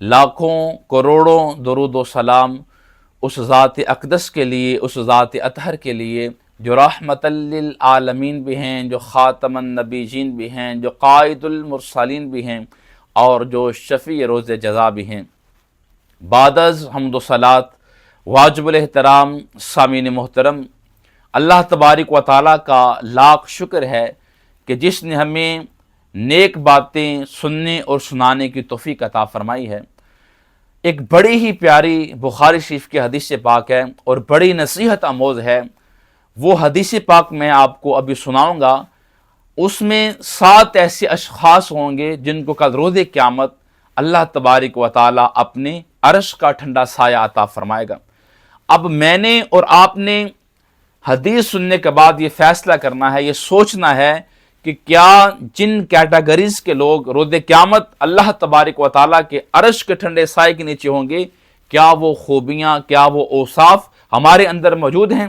لاکھوں کروڑوں درود و سلام اس ذات اقدس کے لیے، اس ذات اطہر کے لیے جو رحمت للعالمین بھی ہیں، جو خاتم النبیین بھی ہیں، جو قائد المرسلین بھی ہیں، اور جو شفیع روز جزا بھی ہیں۔ بعد از حمد و صلات واجب الاحترام سامعین محترم، اللہ تبارک و تعالیٰ کا لاکھ شکر ہے کہ جس نے ہمیں نیک باتیں سننے اور سنانے کی توفیق عطا فرمائی ہے۔ ایک بڑی ہی پیاری بخاری شریف کی حدیث پاک ہے اور بڑی نصیحت آموز ہے۔ وہ حدیث پاک میں آپ کو ابھی سناؤں گا۔ اس میں 7 ایسے اشخاص ہوں گے جن کو کل روز قیامت اللہ تبارک و تعالیٰ اپنے عرش کا ٹھنڈا سایہ عطا فرمائے گا۔ اب میں نے اور آپ نے حدیث سننے کے بعد یہ فیصلہ کرنا ہے، یہ سوچنا ہے کہ کیا جن کیٹیگریز کے لوگ روز قیامت اللہ تبارک و تعالیٰ کے عرش کے ٹھنڈے سائے کے نیچے ہوں گے، کیا وہ خوبیاں، کیا وہ اوصاف ہمارے اندر موجود ہیں؟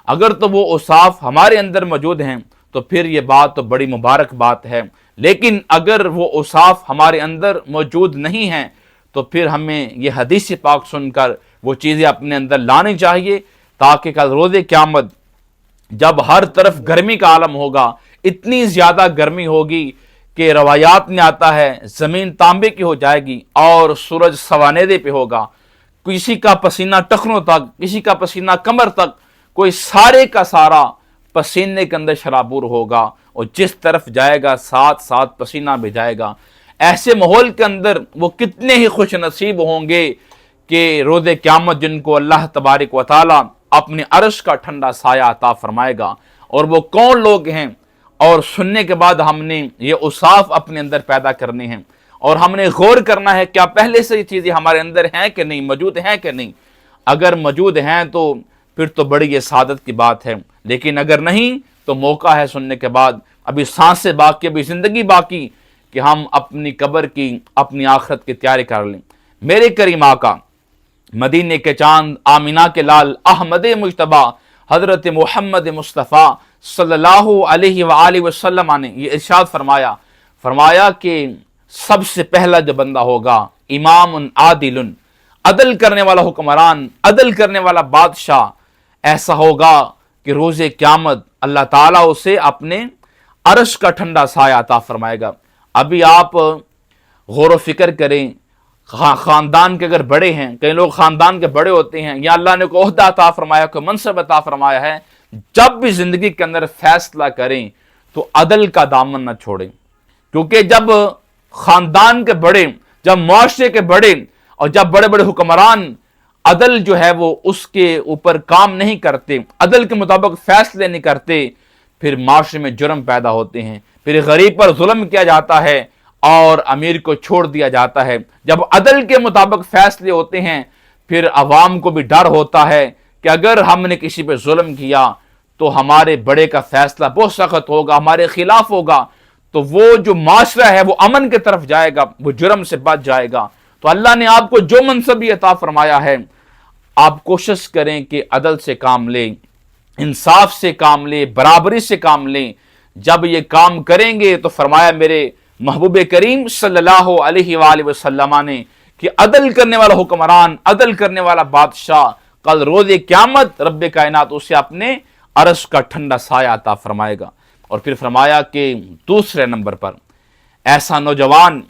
اگر تو وہ اوصاف ہمارے اندر موجود ہیں تو پھر یہ بات تو بڑی مبارک بات ہے، لیکن اگر وہ اوصاف ہمارے اندر موجود نہیں ہیں تو پھر ہمیں یہ حدیث پاک سن کر وہ چیزیں اپنے اندر لانی چاہیے، تاکہ کل روز قیامت جب ہر طرف گرمی کا عالم ہوگا، اتنی زیادہ گرمی ہوگی کہ روایات میں آتا ہے زمین تانبے کی ہو جائے گی اور سورج سواندے پہ ہوگا، کسی کا پسینہ ٹخنوں تک، کسی کا پسینہ کمر تک، کوئی سارے کا سارا پسینے کے اندر شرابور ہوگا، اور جس طرف جائے گا ساتھ ساتھ پسینہ بھی جائے گا۔ ایسے ماحول کے اندر وہ کتنے ہی خوش نصیب ہوں گے کہ روز قیامت جن کو اللہ تبارک و تعالیٰ اپنے عرش کا ٹھنڈا سایہ عطا فرمائے گا۔ اور وہ کون لوگ ہیں، اور سننے کے بعد ہم نے یہ اوصاف اپنے اندر پیدا کرنے ہیں، اور ہم نے غور کرنا ہے کیا پہلے سے یہ چیزیں ہمارے اندر ہیں کہ نہیں، موجود ہیں کہ نہیں۔ اگر موجود ہیں تو پھر تو بڑی یہ سعادت کی بات ہے، لیکن اگر نہیں تو موقع ہے سننے کے بعد، ابھی سانسیں باقی، ابھی زندگی باقی، کہ ہم اپنی قبر کی، اپنی آخرت کی تیاری کر لیں۔ میرے کریم آقا، مدینے کے چاند، آمینہ کے لال، احمد مجتبیٰ حضرت محمد مصطفیٰ صلی اللہ علیہ وآلہ وسلم نے یہ ارشاد فرمایا کہ سب سے پہلا جو بندہ ہوگا امام عادل، عدل کرنے والا حکمران، عدل کرنے والا بادشاہ، ایسا ہوگا کہ روز قیامت اللہ تعالیٰ اسے اپنے عرش کا ٹھنڈا سایہ عطا فرمائے گا۔ ابھی آپ غور و فکر کریں، خاندان کے اگر بڑے ہیں، کئی لوگ خاندان کے بڑے ہوتے ہیں، یا اللہ نے کوئی عہدہ عطا فرمایا، کوئی منصب عطا فرمایا ہے، جب بھی زندگی کے اندر فیصلہ کریں تو عدل کا دامن نہ چھوڑیں، کیونکہ جب خاندان کے بڑے، جب معاشرے کے بڑے، اور جب بڑے بڑے حکمران عدل جو ہے وہ اس کے اوپر کام نہیں کرتے، عدل کے مطابق فیصلے نہیں کرتے، پھر معاشرے میں جرم پیدا ہوتے ہیں، پھر غریب پر ظلم کیا جاتا ہے اور امیر کو چھوڑ دیا جاتا ہے۔ جب عدل کے مطابق فیصلے ہوتے ہیں پھر عوام کو بھی ڈر ہوتا ہے کہ اگر ہم نے کسی پہ ظلم کیا تو ہمارے بڑے کا فیصلہ بہت سخت ہوگا، ہمارے خلاف ہوگا، تو وہ جو معاشرہ ہے وہ امن کی طرف جائے گا، وہ جرم سے بچ جائے گا۔ تو اللہ نے آپ کو جو منصب عطا فرمایا ہے، آپ کوشش کریں کہ عدل سے کام لیں، انصاف سے کام لیں، برابری سے کام لیں۔ جب یہ کام کریں گے تو فرمایا میرے محبوب کریم صلی اللہ علیہ وآلہ وسلم نے کہ عدل کرنے والا حکمران، عدل کرنے والا بادشاہ کل روز قیامت رب کائنات اسے اپنے عرش کا ٹھنڈا سایہ عطا فرمائے گا۔ اور پھر فرمایا کہ دوسرے نمبر پر ایسا نوجوان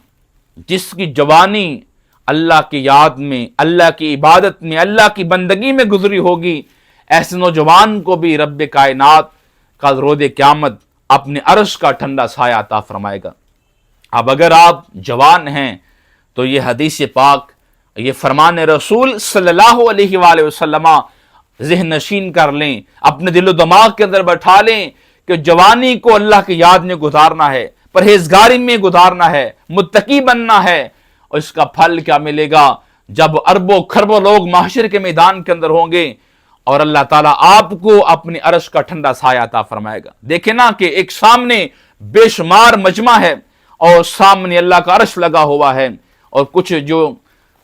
جس کی جوانی اللہ کی یاد میں، اللہ کی عبادت میں، اللہ کی بندگی میں گزری ہوگی، ایسے نوجوان کو بھی رب کائنات کل روز قیامت اپنے عرش کا ٹھنڈا سایہ عطا فرمائے گا۔ اب اگر آپ جوان ہیں تو یہ حدیث پاک، یہ فرمان رسول صلی اللہ علیہ وآلہ وسلم ذہن نشین کر لیں، اپنے دل و دماغ کے اندر بٹھا لیں کہ جوانی کو اللہ کی یاد میں گزارنا ہے، پرہیزگاری میں گزارنا ہے، متقی بننا ہے، اور اس کا پھل کیا ملے گا جب اربوں خربوں لوگ محشر کے میدان کے اندر ہوں گے اور اللہ تعالیٰ آپ کو اپنی عرش کا ٹھنڈا سایہ عطا فرمائے گا۔ دیکھیں نا کہ ایک سامنے بے شمار مجمع ہے اور سامنے اللہ کا عرش لگا ہوا ہے، اور کچھ جو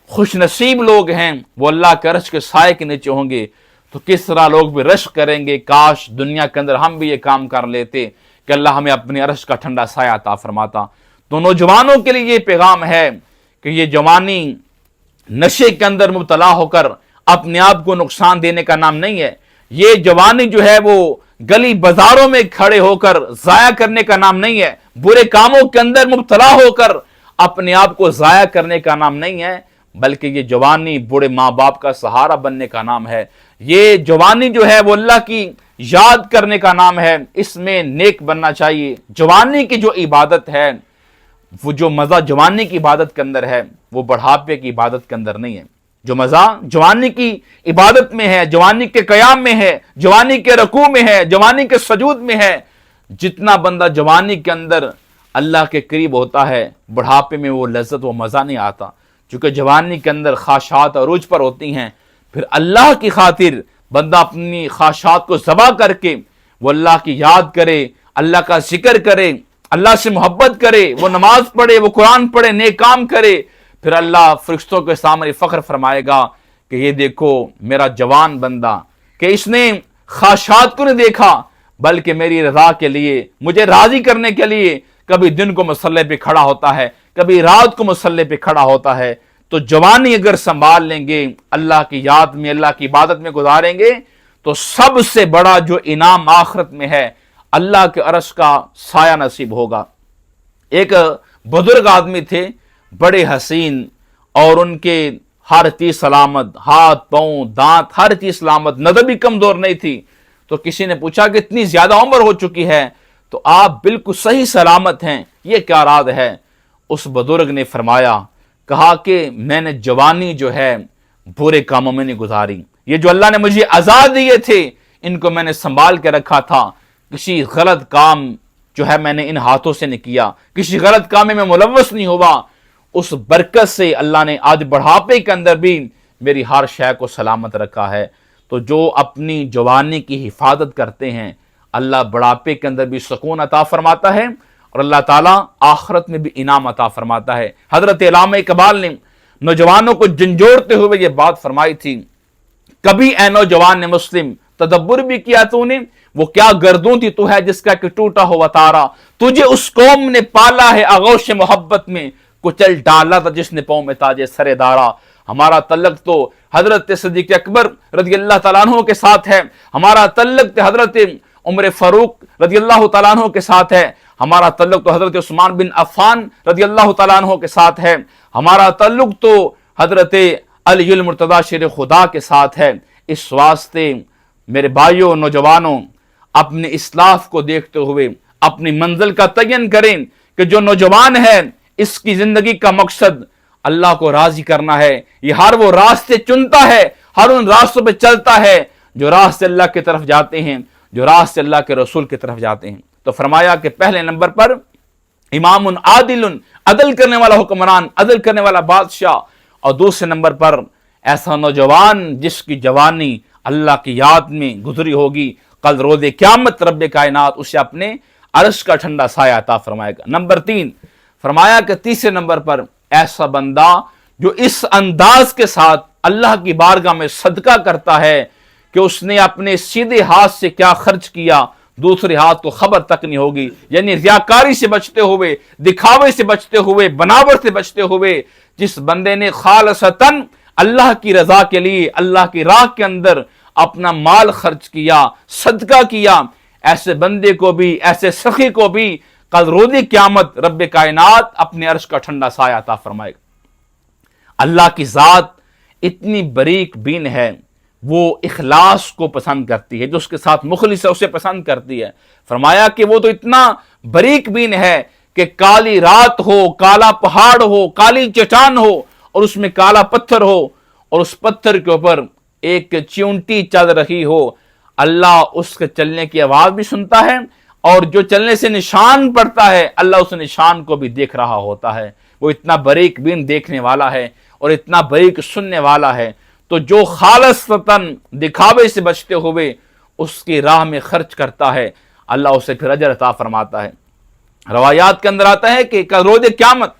خوش نصیب لوگ ہیں وہ اللہ کے عرش کے سائے کے نیچے ہوں گے، تو کس طرح لوگ بھی رشک کریں گے، کاش دنیا کے اندر ہم بھی یہ کام کر لیتے کہ اللہ ہمیں اپنے عرش کا ٹھنڈا سایہ عطا فرماتا۔ تو نوجوانوں کے لیے یہ پیغام ہے کہ یہ جوانی نشے کے اندر مبتلا ہو کر اپنے آپ کو نقصان دینے کا نام نہیں ہے۔ یہ جوانی جو ہے وہ گلی بازاروں میں کھڑے ہو کر ضائع کرنے کا نام نہیں ہے، برے کاموں کے اندر مبتلا ہو کر اپنے آپ کو ضائع کرنے کا نام نہیں ہے، بلکہ یہ جوانی بوڑھے ماں باپ کا سہارا بننے کا نام ہے۔ یہ جوانی جو ہے وہ اللہ کی یاد کرنے کا نام ہے، اس میں نیک بننا چاہیے۔ جوانی کی جو عبادت ہے، وہ جو مزہ جوانی کی عبادت کے اندر ہے وہ بڑھاپے کی عبادت کے اندر نہیں ہے۔ جو مزہ جوانی کی عبادت میں ہے، جوانی کے قیام میں ہے، جوانی کے رکوع میں ہے، جوانی کے سجود میں ہے، جتنا بندہ جوانی کے اندر اللہ کے قریب ہوتا ہے، بڑھاپے میں وہ لذت وہ مزہ نہیں آتا، چونکہ جوانی کے اندر خواہشات عروج پر ہوتی ہیں۔ پھر اللہ کی خاطر بندہ اپنی خواہشات کو ذبح کر کے وہ اللہ کی یاد کرے، اللہ کا ذکر کرے، اللہ سے محبت کرے، وہ نماز پڑھے، وہ قرآن پڑھے، نیک کام کرے، پھر اللہ فرشتوں کے سامنے فخر فرمائے گا کہ یہ دیکھو میرا جوان بندہ، کہ اس نے خواہشات کو نہیں دیکھا بلکہ میری رضا کے لیے، مجھے راضی کرنے کے لیے کبھی دن کو مصلی پہ کھڑا ہوتا ہے، کبھی رات کو مصلی پہ کھڑا ہوتا ہے۔ تو جوانی اگر سنبھال لیں گے، اللہ کی یاد میں، اللہ کی عبادت میں گزاریں گے، تو سب سے بڑا جو انعام آخرت میں ہے اللہ کے عرش کا سایہ نصیب ہوگا۔ ایک بزرگ آدمی تھے، بڑے حسین، اور ان کے ہر چیز سلامت، ہاتھ پاؤں دانت ہر چیز سلامت، نظر بھی کمزور نہیں تھی۔ تو کسی نے پوچھا کہ اتنی زیادہ عمر ہو چکی ہے تو آپ بالکل صحیح سلامت ہیں، یہ کیا راز ہے؟ اس بزرگ نے فرمایا، کہا کہ میں نے جوانی جو ہے برے کاموں میں نہیں گزاری، یہ جو اللہ نے مجھے آزاد دیے تھے ان کو میں نے سنبھال کے رکھا تھا، کسی غلط کام جو ہے میں نے ان ہاتھوں سے نہیں کیا، کسی غلط کام میں ملوث نہیں ہوا۔ اس برکت سے اللہ نے آج بڑھاپے کے اندر بھی میری ہر شے کو سلامت رکھا ہے۔ تو جو اپنی جوانی کی حفاظت کرتے ہیں اللہ بڑھاپے کے اندر بھی سکون عطا فرماتا ہے، اور اللہ تعالیٰ آخرت میں بھی انعام عطا فرماتا ہے۔ حضرت علامہ اقبال نے نوجوانوں کو جھنجھوڑتے ہوئے یہ بات فرمائی تھی، کبھی اے نوجوان نے مسلم تدبر بھی کیا تو نے، وہ کیا گردوں تھی تو ہے جس کا کہ ٹوٹا ہوا تارا، تجھے اس قوم نے پالا ہے آغوش محبت میں، کچل ڈالا تھا جس نے پاؤں میں تاج سر دارا۔ ہمارا تعلق تو حضرت صدیق اکبر رضی اللہ تعالیٰ عنہ کے ساتھ ہے، ہمارا تعلق حضرت عمر فاروق رضی اللہ تعالیٰ عنہ کے ساتھ ہے، ہمارا تعلق تو حضرت عثمان بن عفان رضی اللہ تعالیٰ عنہ کے ساتھ ہے، ہمارا تعلق تو حضرت علی المرتضیٰ شیر خدا کے ساتھ ہے۔ اس واسطے میرے بھائیوں نوجوانوں، اپنے اسلاف کو دیکھتے ہوئے اپنی منزل کا تعین کریں کہ جو نوجوان ہے اس کی زندگی کا مقصد اللہ کو راضی کرنا ہے، یہ ہر وہ راستے چنتا ہے، ہر ان راستوں پہ چلتا ہے جو راستے اللہ کی طرف جاتے ہیں، جو راستے اللہ کے رسول کی طرف جاتے ہیں۔ تو فرمایا کہ پہلے نمبر پر امام عادل، عدل کرنے والا حکمران، عدل کرنے والا بادشاہ، اور دوسرے نمبر پر ایسا نوجوان جس کی جوانی اللہ کی یاد میں گزری ہوگی، کل روز قیامت رب کائنات اسے اپنے عرش کا ٹھنڈا سایہ عطا فرمائے گا۔ نمبر 3 فرمایا کہ تیسرے نمبر پر ایسا بندہ جو اس انداز کے ساتھ اللہ کی بارگاہ میں صدقہ کرتا ہے کہ اس نے اپنے سیدھے ہاتھ سے کیا خرچ کیا دوسرے ہاتھ کو خبر تک نہیں ہوگی، یعنی ریاکاری سے بچتے ہوئے، دکھاوے سے بچتے ہوئے، بناوٹ سے بچتے ہوئے، جس بندے نے خالصتاً اللہ کی رضا کے لیے اللہ کی راہ کے اندر اپنا مال خرچ کیا، صدقہ کیا، ایسے بندے کو بھی، ایسے سخی کو بھی کل روز قیامت رب کائنات اپنے عرش کا ٹھنڈا سایہ عطا فرمائے گا۔ اللہ کی ذات اتنی باریک بین ہے، وہ اخلاص کو پسند کرتی ہے، جو اس کے ساتھ مخلص ہے اسے پسند کرتی ہے۔ فرمایا کہ وہ تو اتنا باریک بین ہے کہ کالی رات ہو، کالا پہاڑ ہو، کالی چٹان ہو اور اس میں کالا پتھر ہو، اور اس پتھر کے اوپر ایک چیونٹی چل رہی ہو، اللہ اس کے چلنے کی آواز بھی سنتا ہے، اور جو چلنے سے نشان پڑتا ہے اللہ اس نشان کو بھی دیکھ رہا ہوتا ہے۔ وہ اتنا باریک بین دیکھنے والا ہے اور اتنا باریک سننے والا ہے۔ تو جو خالصتاً دکھاوے سے بچتے ہوئے اس کی راہ میں خرچ کرتا ہے اللہ اسے پھر اجر عطا فرماتا ہے۔ روایات کے اندر آتا ہے کہ کل روز قیامت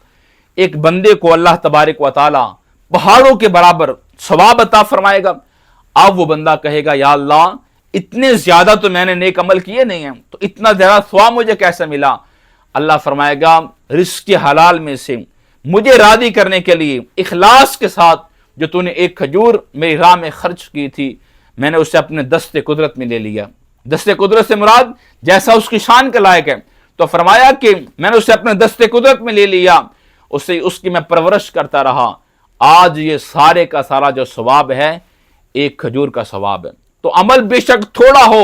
ایک بندے کو اللہ تبارک و تعالی پہاڑوں کے برابر ثواب عطا فرمائے گا۔ اب وہ بندہ کہے گا یا اللہ اتنے زیادہ تو میں نے نیک عمل کیے نہیں ہیں، تو اتنا زیادہ ثواب مجھے کیسے ملا؟ اللہ فرمائے گا رزق حلال میں سے مجھے راضی کرنے کے لیے اخلاص کے ساتھ جو تو نے ایک کھجور میری راہ میں خرچ کی تھی میں نے اسے اپنے دست قدرت میں لے لیا۔ دست قدرت سے مراد جیسا اس کی شان کے لائق ہے، تو فرمایا کہ میں نے اسے اپنے دست قدرت میں لے لیا، اس کی میں پرورش کرتا رہا، آج یہ سارے کا سارا جو ثواب ہے ایک کھجور کا ثواب ہے۔ تو عمل بے شک تھوڑا ہو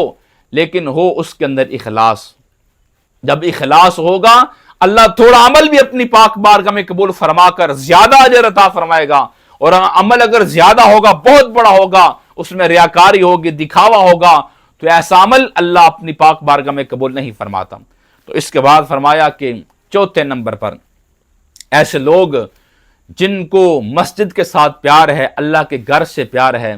لیکن ہو اس کے اندر اخلاص، جب اخلاص ہوگا اللہ تھوڑا عمل بھی اپنی پاک بارگاہ میں قبول فرما کر زیادہ اجر عطا فرمائے گا، اور عمل اگر زیادہ ہوگا بہت بڑا ہوگا اس میں ریاکاری ہوگی، دکھاوا ہوگا، تو ایسا عمل اللہ اپنی پاک بارگاہ میں قبول نہیں فرماتا۔ تو اس کے بعد فرمایا کہ چوتھے نمبر پر ایسے لوگ جن کو مسجد کے ساتھ پیار ہے، اللہ کے گھر سے پیار ہے،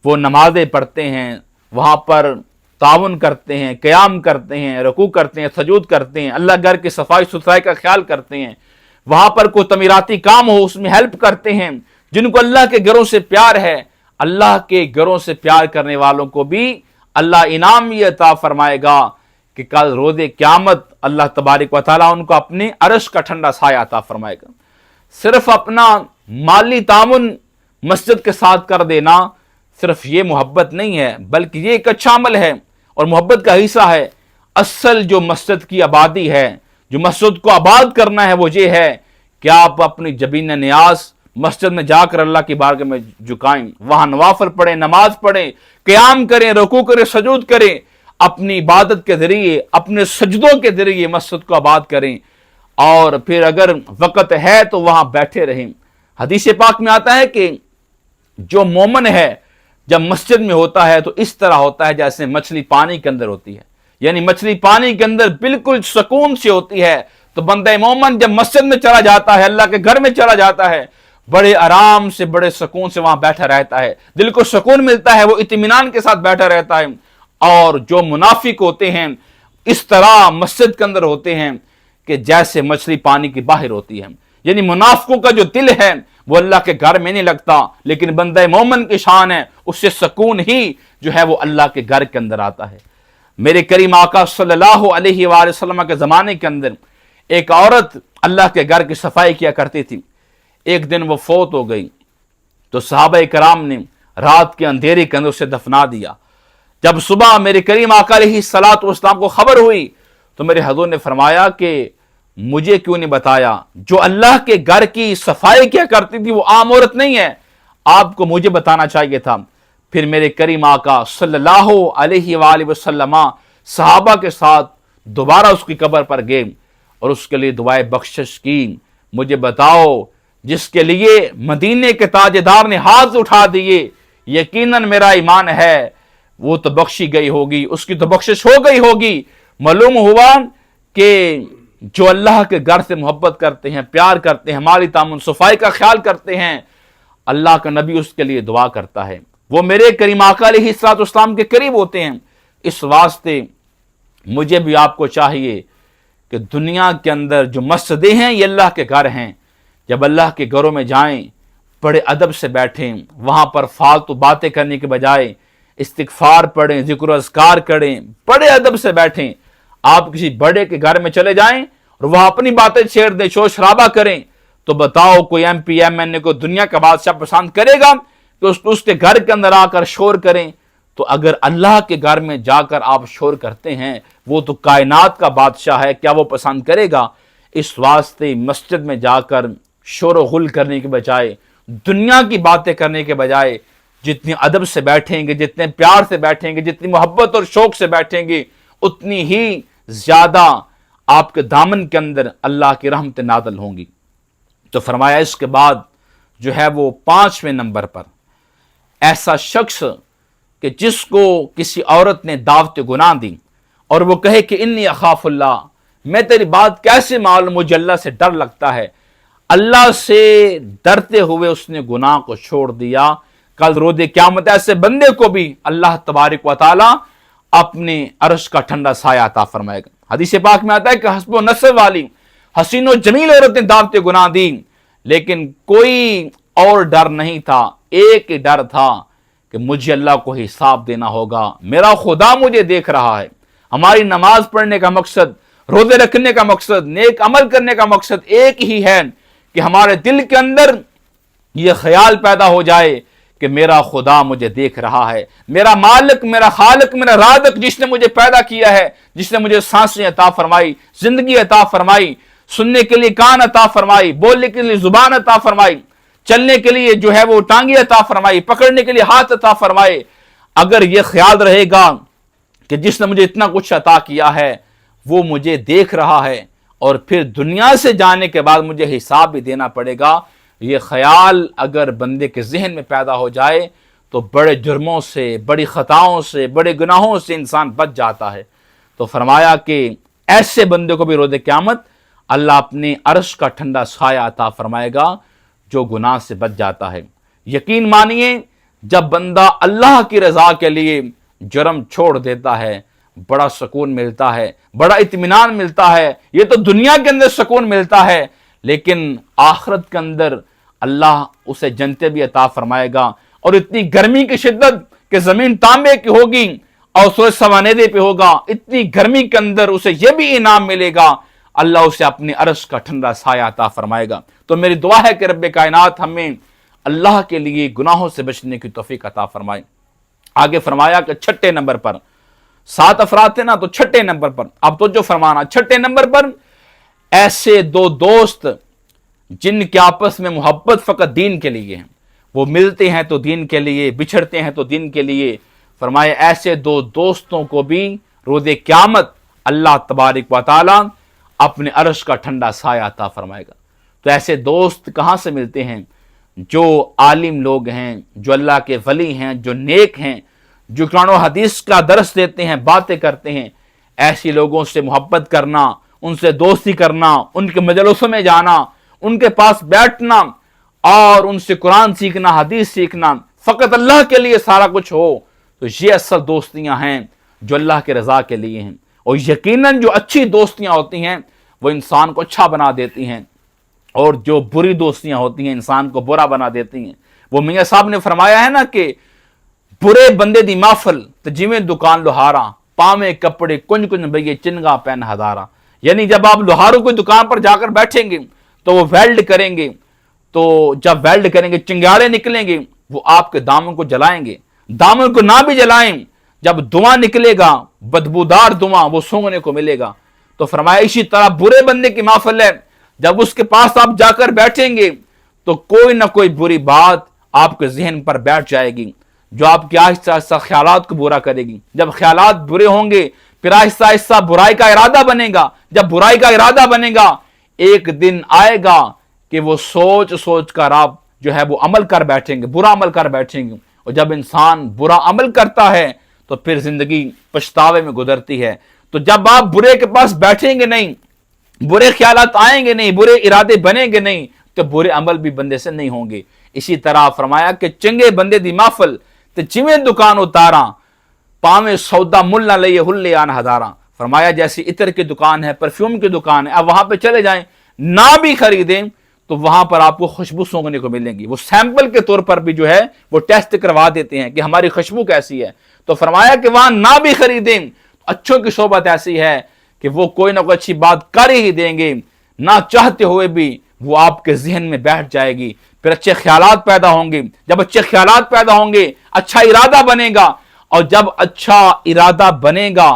وہ نمازیں پڑھتے ہیں، وہاں پر تعاون کرتے ہیں، قیام کرتے ہیں، رکوع کرتے ہیں، سجود کرتے ہیں، اللہ گھر کی صفائی ستھرائی کا خیال کرتے ہیں، وہاں پر کوئی تعمیراتی کام ہو اس میں ہیلپ کرتے ہیں، جن کو اللہ کے گھروں سے پیار ہے، اللہ کے گھروں سے پیار کرنے والوں کو بھی اللہ انعام یہ عطا فرمائے گا کہ کل روز قیامت اللہ تبارک و تعالیٰ ان کو اپنے عرش کا ٹھنڈا سایہ عطا فرمائے گا۔ صرف اپنا مالی تعاون مسجد کے ساتھ کر دینا صرف یہ محبت نہیں ہے، بلکہ یہ ایک اچھا عمل ہے اور محبت کا حصہ ہے۔ اصل جو مسجد کی آبادی ہے، جو مسجد کو آباد کرنا ہے، وہ یہ ہے کہ آپ اپنی جبین نیاز مسجد میں جا کر اللہ کی بارگاہ میں جھکائیں، وہاں نوافل پڑھیں، نماز پڑھیں، قیام کریں، رکوع کریں، سجود کریں، اپنی عبادت کے ذریعے، اپنے سجدوں کے ذریعے مسجد کو آباد کریں، اور پھر اگر وقت ہے تو وہاں بیٹھے رہیں۔ حدیث پاک میں آتا ہے کہ جو مومن ہے جب مسجد میں ہوتا ہے تو اس طرح ہوتا ہے جیسے مچھلی پانی کے اندر ہوتی ہے، یعنی مچھلی پانی کے اندر بالکل سکون سے ہوتی ہے، تو بندہ مومن جب مسجد میں چلا جاتا ہے، اللہ کے گھر میں چلا جاتا ہے، بڑے آرام سے، بڑے سکون سے وہاں بیٹھا رہتا ہے، دل کو سکون ملتا ہے، وہ اطمینان کے ساتھ بیٹھا رہتا ہے۔ اور جو منافق ہوتے ہیں اس طرح مسجد کے اندر ہوتے ہیں کہ جیسے مچھلی پانی کی باہر ہوتی ہے، یعنی منافقوں کا جو دل ہے وہ اللہ کے گھر میں نہیں لگتا، لیکن بندہ مومن کی شان ہے، اس سے سکون ہی جو ہے وہ اللہ کے گھر کے اندر آتا ہے۔ میرے کریم آقا صلی اللہ علیہ وآلہ وسلم کے زمانے کے اندر ایک عورت اللہ کے گھر کی صفائی کیا کرتی تھی، ایک دن وہ فوت ہو گئی تو صحابہ کرام نے رات کے اندھیرے کے اندر اسے دفنا دیا۔ جب صبح میرے کریم آقا علیہ الصلوۃ والسلام کو خبر ہوئی تو میرے حضور نے فرمایا کہ مجھے کیوں نہیں بتایا؟ جو اللہ کے گھر کی صفائی کیا کرتی تھی وہ عام عورت نہیں ہے، آپ کو مجھے بتانا چاہیے تھا۔ پھر میرے کریم آقا صلی اللہ علیہ وآلہ وسلم صحابہ کے ساتھ دوبارہ اس کی قبر پر گئے اور اس کے لیے دعائے بخشش کی۔ مجھے بتاؤ جس کے لیے مدینے کے تاجدار نے ہاتھ اٹھا دیے، یقیناً میرا ایمان ہے وہ تو بخشی گئی ہوگی، اس کی تو بخشش ہو گئی ہوگی۔ معلوم ہوا کہ جو اللہ کے گھر سے محبت کرتے ہیں، پیار کرتے ہیں، ہماری تعاون صفائی کا خیال کرتے ہیں، اللہ کا نبی اس کے لیے دعا کرتا ہے، وہ میرے کریم آقا علیہ الصلوۃ والسلام کے قریب ہوتے ہیں۔ اس واسطے مجھے بھی آپ کو چاہیے کہ دنیا کے اندر جو مسجدیں ہیں یہ اللہ کے گھر ہیں، جب اللہ کے گھروں میں جائیں بڑے ادب سے بیٹھیں، وہاں پر فالتو باتیں کرنے کے بجائے استغفار پڑھیں، ذکر و اذکار کریں، بڑے ادب سے بیٹھیں۔ آپ کسی بڑے کے گھر میں چلے جائیں اور وہاں اپنی باتیں چھیڑ دیں، شور شرابہ کریں، تو بتاؤ کوئی ایم پی ایم این اے کو دنیا کا بادشاہ پسند کرے گا کہ اس کے گھر کے اندر آ کر شور کریں؟ تو اگر اللہ کے گھر میں جا کر آپ شور کرتے ہیں، وہ تو کائنات کا بادشاہ ہے، کیا وہ پسند کرے گا؟ اس واسطے مسجد میں جا کر شور و غل کرنے کے بجائے، دنیا کی باتیں کرنے کے بجائے جتنی ادب سے بیٹھیں گے، جتنے پیار سے بیٹھیں گے، جتنی محبت اور شوق سے بیٹھیں گے، اتنی ہی زیادہ آپ کے دامن کے اندر اللہ کی رحمت نازل ہوں گی۔ تو فرمایا اس کے بعد جو ہے وہ 5ویں نمبر پر ایسا شخص کہ جس کو کسی عورت نے دعوت گناہ دی اور وہ کہے کہ انی اخاف اللہ، میں تیری بات کیسے معلوم، مجھے اللہ سے ڈر لگتا ہے، اللہ سے ڈرتے ہوئے اس نے گناہ کو چھوڑ دیا، کل روز قیامت ایسے بندے کو بھی اللہ تبارک و تعالی اپنے عرش کا ٹھنڈا سایہ عطا فرمائے گا۔ حدیث پاک میں آتا ہے کہ حسب و نسب والی حسین و جمیل عورت نے دعوت گناہ دی، لیکن کوئی اور ڈر نہیں تھا، ایک ہی ڈر تھا کہ مجھے اللہ کو حساب دینا ہوگا، میرا خدا مجھے دیکھ رہا ہے۔ ہماری نماز پڑھنے کا مقصد، روزے رکھنے کا مقصد، نیک عمل کرنے کا مقصد ایک ہی ہے کہ ہمارے دل کے اندر یہ خیال پیدا ہو جائے کہ میرا خدا مجھے دیکھ رہا ہے، میرا مالک، میرا خالق، میرا رازق، جس نے مجھے پیدا کیا ہے، جس نے مجھے سانسیں عطا فرمائی، زندگی عطا فرمائی، سننے کے لیے کان عطا فرمائی، بولنے کے لیے زبان عطا فرمائی، چلنے کے لیے جو ہے وہ ٹانگیں عطا فرمائی، پکڑنے کے لیے ہاتھ عطا فرمائے، اگر یہ خیال رہے گا کہ جس نے مجھے اتنا کچھ عطا کیا ہے وہ مجھے دیکھ رہا ہے اور پھر دنیا سے جانے کے بعد مجھے حساب بھی دینا پڑے گا، یہ خیال اگر بندے کے ذہن میں پیدا ہو جائے تو بڑے جرموں سے، بڑی خطاؤں سے، بڑے گناہوں سے انسان بچ جاتا ہے۔ تو فرمایا کہ ایسے بندے کو بھی روز قیامت اللہ اپنے عرش کا ٹھنڈا سایہ عطا فرمائے گا جو گناہ سے بچ جاتا ہے۔ یقین مانیے جب بندہ اللہ کی رضا کے لیے جرم چھوڑ دیتا ہے بڑا سکون ملتا ہے، بڑا اطمینان ملتا ہے۔ یہ تو دنیا کے اندر سکون ملتا ہے، لیکن آخرت کے اندر اللہ اسے جنتیں بھی عطا فرمائے گا، اور اتنی گرمی کی شدت کہ زمین تانبے کی ہوگی اور سورج سوانحے پہ ہوگا، اتنی گرمی کے اندر اسے یہ بھی انعام ملے گا، اللہ اسے اپنے عرش کا ٹھنڈا سایہ عطا فرمائے گا۔ تو میری دعا ہے کہ رب کائنات ہمیں اللہ کے لیے گناہوں سے بچنے کی توفیق عطا فرمائے۔ آگے فرمایا کہ چھٹے نمبر پر 7 افراد تھے نا، تو چھٹے نمبر پر اب تو جو فرمانا، چھٹے نمبر پر ایسے دو دوست جن کے آپس میں محبت فقط دین کے لیے ہیں، وہ ملتے ہیں تو دین کے لیے، بچھڑتے ہیں تو دین کے لیے۔ فرمایا ایسے دو دوستوں کو بھی روز قیامت اللہ تبارک و تعالی اپنے عرش کا ٹھنڈا سایہ عطا فرمائے گا۔ تو ایسے دوست کہاں سے ملتے ہیں؟ جو عالم لوگ ہیں، جو اللہ کے ولی ہیں، جو نیک ہیں، جو قرآن و حدیث کا درس دیتے ہیں، باتیں کرتے ہیں، ایسی لوگوں سے محبت کرنا، ان سے دوستی کرنا، ان کے مجلسوں میں جانا، ان کے پاس بیٹھنا اور ان سے قرآن سیکھنا، حدیث سیکھنا، فقط اللہ کے لیے سارا کچھ ہو، تو یہ اصل دوستیاں ہیں جو اللہ کے رضا کے لیے ہیں۔ اور یقیناً جو اچھی دوستیاں ہوتی ہیں وہ انسان کو اچھا بنا دیتی ہیں، اور جو بری دوستیاں ہوتی ہیں انسان کو برا بنا دیتی ہیں۔ وہ میاں صاحب نے فرمایا ہے نا کہ برے بندے دی محفل تے جویں دکان لوہارا، پاویں کپڑے کنج کنج بھئیے چنگا پہن ہزارا۔ یعنی جب آپ لوہاروں کی دکان پر جا کر بیٹھیں گے تو وہ ویلڈ کریں گے، تو جب ویلڈ کریں گے چنگارے نکلیں گے، وہ آپ کے دامن کو جلائیں گے۔ دامن کو نہ بھی جلائیں، جب دھواں نکلے گا، بدبودار دھواں، وہ سونگنے کو ملے گا۔ تو فرمایا اسی طرح برے بندے کی محفل ہے، جب اس کے پاس آپ جا کر بیٹھیں گے تو کوئی نہ کوئی بری بات آپ کے ذہن پر بیٹھ جائے گی جو آپ کے آہستہ آہستہ خیالات کو برا کرے گی۔ جب خیالات برے ہوں گے پھر آہستہ آہستہ برائی کا ارادہ بنے گا۔ جب برائی کا ارادہ بنے گا ایک دن آئے گا کہ وہ سوچ سوچ کر آپ جو ہے وہ عمل کر بیٹھیں گے، برا عمل کر بیٹھیں گے۔ اور جب انسان برا عمل کرتا ہے تو پھر زندگی پچھتاوے میں گزرتی ہے۔ تو جب آپ برے کے پاس بیٹھیں گے نہیں، برے خیالات آئیں گے نہیں، برے ارادے بنیں گے نہیں، تو برے عمل بھی بندے سے نہیں ہوں گے۔ اسی طرح فرمایا کہ چنگے بندے دی محفل تے جویں دکان اتاراں، پاویں سودا مل نہ لئے ہلے آن ہزاراں۔ فرمایا جیسی عطر کی دکان ہے، پرفیوم کی دکان ہے، اب وہاں پہ چلے جائیں، نہ بھی خریدیں تو وہاں پر آپ کو خوشبو سونگنے کو ملیں گی۔ وہ سیمپل کے طور پر بھی جو ہے وہ ٹیسٹ کروا دیتے ہیں کہ ہماری خوشبو کیسی ہے۔ تو فرمایا کہ وہاں نہ بھی خریدیں، اچھوں کی صحبت ایسی ہے کہ وہ کوئی نہ کوئی اچھی بات کر ہی دیں گے، نہ چاہتے ہوئے بھی وہ آپ کے ذہن میں بیٹھ جائے گی۔ پھر اچھے خیالات پیدا ہوں گے، جب اچھے خیالات پیدا ہوں گے اچھا ارادہ بنے گا، اور جب اچھا ارادہ بنے گا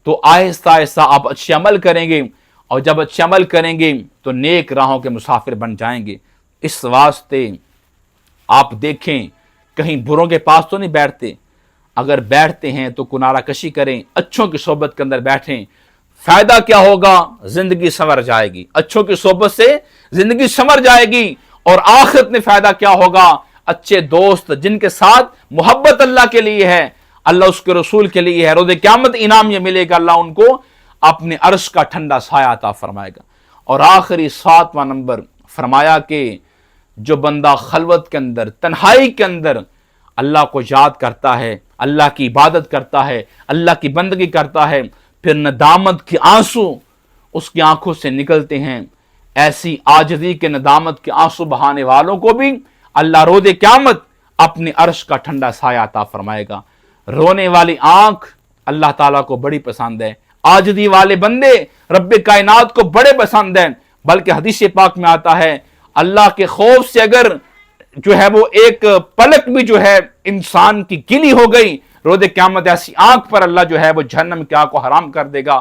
تو آہستہ آہستہ آپ اچھے عمل کریں گے، اور جب اچھے عمل کریں گے تو نیک راہوں کے مسافر بن جائیں گے۔ اس واسطے آپ دیکھیں کہیں بروں کے پاس تو نہیں بیٹھتے، اگر بیٹھتے ہیں تو کنارہ کشی کریں، اچھوں کی صحبت کے اندر بیٹھیں۔ فائدہ کیا ہوگا؟ زندگی سنور جائے گی، اچھوں کی صحبت سے زندگی سنور جائے گی۔ اور آخرت میں فائدہ کیا ہوگا؟ اچھے دوست جن کے ساتھ محبت اللہ کے لیے ہے، اللہ اس کے رسول کے لیے ہے، روز قیامت انعام یہ ملے گا، اللہ ان کو اپنے عرش کا ٹھنڈا سایہ عطا فرمائے گا۔ اور آخری 7واں نمبر فرمایا کہ جو بندہ خلوت کے اندر، تنہائی کے اندر اللہ کو یاد کرتا ہے، اللہ کی عبادت کرتا ہے، اللہ کی بندگی کرتا ہے، پھر ندامت کے آنسو اس کی آنکھوں سے نکلتے ہیں، ایسی عاجزی کے ندامت کے آنسو بہانے والوں کو بھی اللہ روز قیامت اپنے عرش کا ٹھنڈا سایہ عطا فرمائے گا۔ رونے والی آنکھ اللہ تعالیٰ کو بڑی پسند ہے، عاجزی والے بندے رب کائنات کو بڑے پسند ہیں، بلکہ حدیث پاک میں آتا ہے اللہ کے خوف سے اگر جو ہے وہ ایک پلک بھی جو ہے انسان کی گلی ہو گئی، روز قیامت ایسی آنکھ پر اللہ جو ہے وہ جہنم کی آگ کو حرام کر دے گا۔